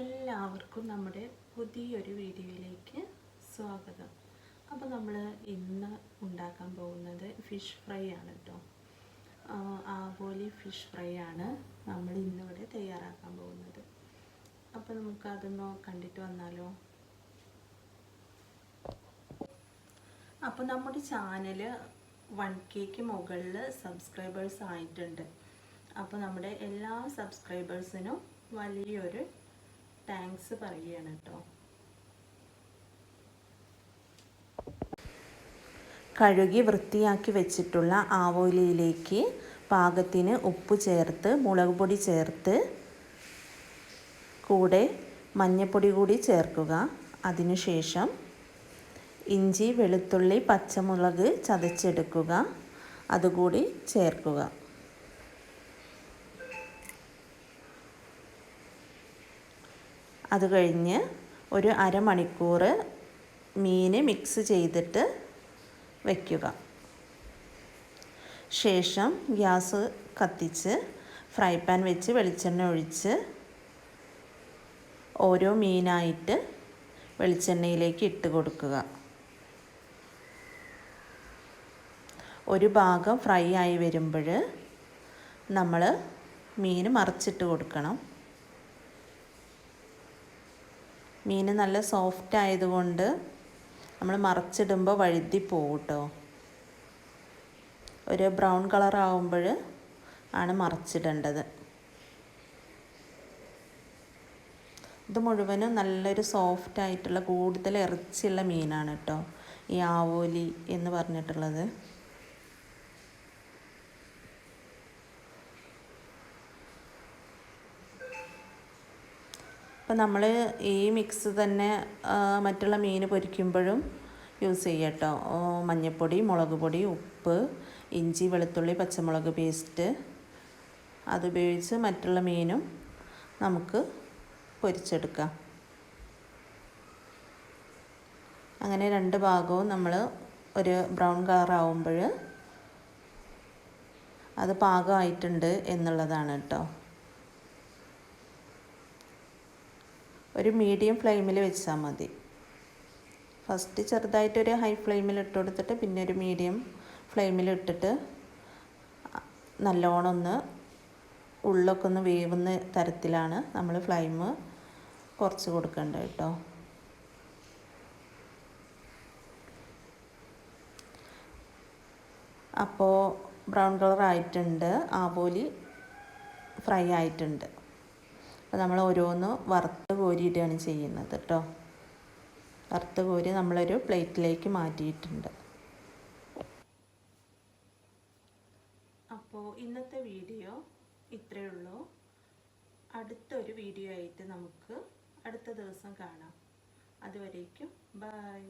എല്ലാവർക്കും നമ്മുടെ പുതിയൊരു വീഡിയോയിലേക്ക് സ്വാഗതം. അപ്പോൾ നമ്മൾ ഇന്ന് ഉണ്ടാക്കാൻ പോകുന്നത് ഫിഷ് ഫ്രൈ ആണ് കേട്ടോ. ആവോലി ഫിഷ് ഫ്രൈ ആണ് നമ്മൾ ഇന്നിവിടെ തയ്യാറാക്കാൻ പോകുന്നത്. അപ്പോൾ നമുക്ക് അതൊന്ന് കണ്ടിട്ട് വന്നാലോ. അപ്പോൾ നമ്മുടെ ചാനൽ 1Kക്ക് മുകളിൽ സബ്സ്ക്രൈബേഴ്സ് ആയിട്ടുണ്ട്. അപ്പോൾ നമ്മുടെ എല്ലാ സബ്സ്ക്രൈബേഴ്സിനും വലിയൊരു താങ്ക്സ് പറയുകയാണ് കേട്ടോ. കഴുകി വൃത്തിയാക്കി വെച്ചിട്ടുള്ള ആവോലിയിലേക്ക് പാകത്തിന് ഉപ്പ് ചേർത്ത് മുളക് പൊടി ചേർത്ത് കൂടെ മഞ്ഞൾപ്പൊടി കൂടി ചേർക്കുക. അതിനുശേഷം ഇഞ്ചി വെളുത്തുള്ളി പച്ചമുളക് ചതച്ചെടുക്കുക, അതുകൂടി ചേർക്കുക. അത് കഴിഞ്ഞ് ഒരു അരമണിക്കൂർ മീൻ മിക്സ് ചെയ്തിട്ട് വയ്ക്കുക. ശേഷം ഗ്യാസ് കത്തിച്ച് ഫ്രൈ പാൻ വെച്ച് വെളിച്ചെണ്ണ ഒഴിച്ച് ഓരോ മീനായിട്ട് വെളിച്ചെണ്ണയിലേക്ക് ഇട്ട് കൊടുക്കുക. ഒരു ഭാഗം ഫ്രൈ ആയി വരുമ്പോൾ നമ്മൾ മീൻ മറിച്ചിട്ട് കൊടുക്കണം. മീൻ നല്ല സോഫ്റ്റ് ആയതുകൊണ്ട് നമ്മൾ മറിച്ചിടുമ്പോൾ വഴുതി പോകും കേട്ടോ. ഒരു ബ്രൗൺ കളർ ആകുമ്പോൾ ആണ് മറിച്ചിടേണ്ടത്. ഇത് മുഴുവനും നല്ലൊരു സോഫ്റ്റ് ആയിട്ടുള്ള കൂടുതൽ ഇറച്ചിയുള്ള മീനാണ് കേട്ടോ ഈ ആവോലി എന്ന് പറഞ്ഞിട്ടുള്ളത്. അപ്പോൾ നമ്മൾ ഈ മിക്സ് തന്നെ മറ്റുള്ള മീൻ പൊരിക്കുമ്പോഴും യൂസ് ചെയ്യുക കേട്ടോ. മഞ്ഞൾപ്പൊടി, മുളക് പൊടി, ഉപ്പ്, ഇഞ്ചി വെളുത്തുള്ളി പച്ചമുളക് പേസ്റ്റ് അതുപയോഗിച്ച് മറ്റുള്ള മീനും നമുക്ക് പൊരിച്ചെടുക്കാം. അങ്ങനെ രണ്ട് ഭാഗവും നമ്മൾ ഒരു ബ്രൗൺ കളർ ആവുമ്പോൾ അത് പാകമായിട്ടുണ്ട് എന്നുള്ളതാണ് കേട്ടോ. ഒരു മീഡിയം ഫ്ലെയിമിൽ വെച്ചാൽ മതി. ഫസ്റ്റ് ചെറുതായിട്ടൊരു ഹൈ ഫ്ലെയിമിൽ ഇട്ട് കൊടുത്തിട്ട് പിന്നെ ഒരു മീഡിയം ഫ്ലെയിമിൽ ഇട്ടിട്ട് നല്ലോണം ഒന്ന് ഉള്ളൊക്കെ ഒന്ന് വേവുന്ന തരത്തിലാണ് നമ്മൾ ഫ്ലെയിം കുറച്ച് കൊടുക്കേണ്ടത് കേട്ടോ. അപ്പോൾ ബ്രൗൺ കളർ ആയിട്ടുണ്ട്, ആവോലി ഫ്രൈ ആയിട്ടുണ്ട്. അപ്പോൾ നമ്മൾ ഓരോന്ന് വറുത്ത് കോരിയിടുകയാണ് ചെയ്യുന്നത് കേട്ടോ. വറുത്ത് കോരി നമ്മളൊരു പ്ലേറ്റിലേക്ക് മാറ്റിയിട്ടുണ്ട്. അപ്പോൾ ഇന്നത്തെ വീഡിയോ ഇത്രയേ ഉള്ളൂ. അടുത്തൊരു വീഡിയോ ആയിട്ട് നമുക്ക് അടുത്ത ദിവസം കാണാം. അതുവരേക്കും ബൈ.